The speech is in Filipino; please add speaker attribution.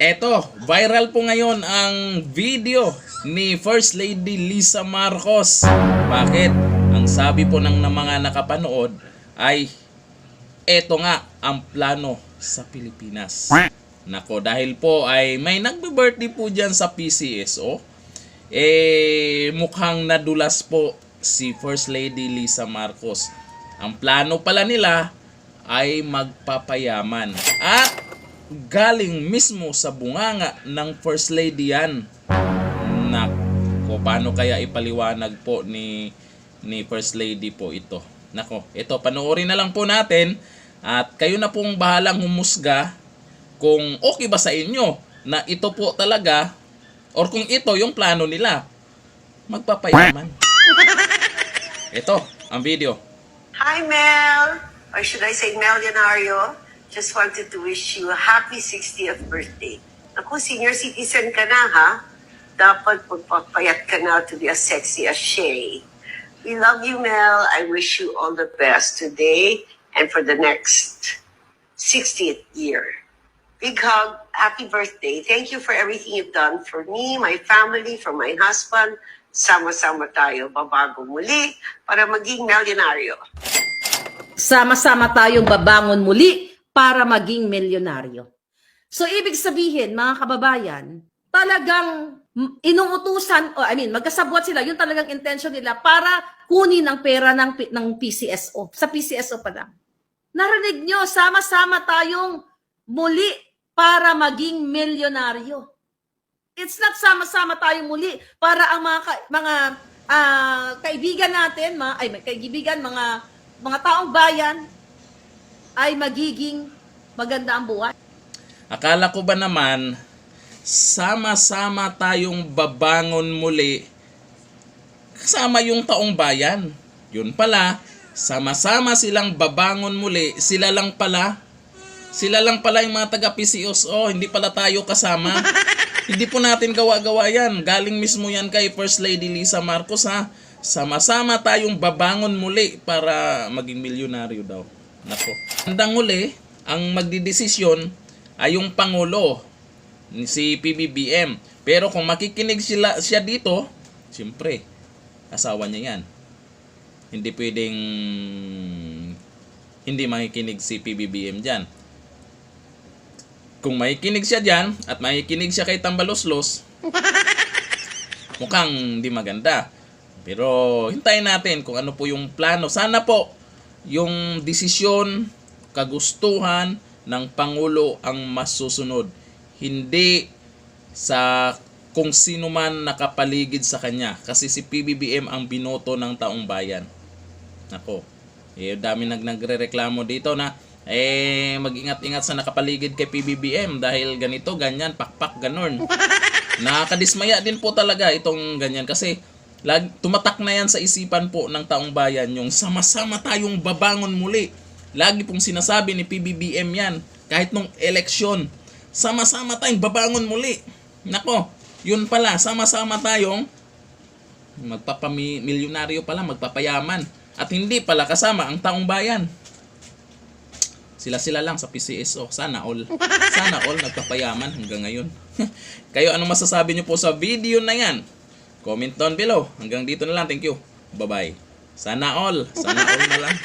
Speaker 1: Eto, viral po ngayon ang video ni First Lady Lisa Marcos. Bakit? Ang sabi po ng mga nakapanood ay eto nga ang plano sa Pilipinas. Nako, dahil po ay may nagbe-birthday po dyan sa PCSO. Mukhang nadulas po si First Lady Lisa Marcos. Ang plano pala nila ay magpapayaman. At galing mismo sa bunganga ng First Lady yan. Nako, paano kaya ipaliwanag po ni First Lady po ito? Nako, ito, panoorin na lang po natin at kayo na pong bahalang humusga kung okay ba sa inyo na ito po talaga or kung ito yung plano nila. Magpapayaman. Ito, ang video.
Speaker 2: Hi, Mel! Or should I say Melionario? Just wanted to wish you a happy 60th birthday. Ako, senior citizen ka na, ha? Dapat magpapayat ka na to be as sexy as Shay. We love you, Mel. I wish you all the best today and for the next 60th year. Big hug. Happy birthday. Thank you for everything you've done for me, my family, for my husband. Sama-sama tayo babago muli para maging milyonaryo.
Speaker 3: Sama-sama tayong babangon muli para maging milyonaryo. So, ibig sabihin, mga kababayan, talagang inuutusan, magkasabwat sila, yung talagang intention nila para kunin ang pera ng PCSO. Sa PCSO pa lang. Narinig nyo, sama-sama tayong muli para maging milyonaryo. It's not sama-sama tayong muli para ang mga kaibigan natin, mga taong bayan ay magiging maganda ang buhay.
Speaker 1: Akala ko ba naman sama-sama tayong babangon muli kasama yung taong bayan? Yun pala, sama-sama silang babangon muli, sila lang pala yung mga taga-PCSO, hindi pala tayo kasama. Hindi po natin gawa-gawa yan. Galing mismo yan kay First Lady Lisa Marcos, ha. Sama-sama tayong babangon muli para maging milyonaryo daw. Nako. Handang huli, ang magdidesisyon ay yung Pangulo, si PBBM. Pero kung makikinig siya dito, siyempre, asawa niya yan. Hindi pwedeng hindi makikinig si PBBM dyan. Kung makikinig siya dyan at makikinig siya kay Tambaloslos, mukhang hindi maganda. Pero hintayin natin kung ano po yung plano. Sana po yung desisyon, kagustuhan ng Pangulo ang masusunod. Hindi sa kung sino man nakapaligid sa kanya. Kasi si PBBM ang binoto ng taong bayan. Nako, dami nagrereklamo dito na mag-ingat-ingat sa nakapaligid kay PBBM dahil ganito, ganyan, pakpak, ganon. Nakakadismaya din po talaga itong ganyan kasi tumatak na yan sa isipan po ng taong bayan yung sama-sama tayong babangon muli. Lagi pong sinasabi ni PBBM yan kahit nung eleksyon. Sama-sama tayong babangon muli. Nako, yun pala, sama-sama tayong magpapamilyonaryo pala, magpapayaman. At hindi pala kasama ang taong bayan. Sila lang sa PCSO. Sana all nagpapayaman hanggang ngayon. Kayo, anong masasabi nyo po sa video na yan? Comment down below. Hanggang dito na lang. Thank you. Bye-bye. Sana all na lang.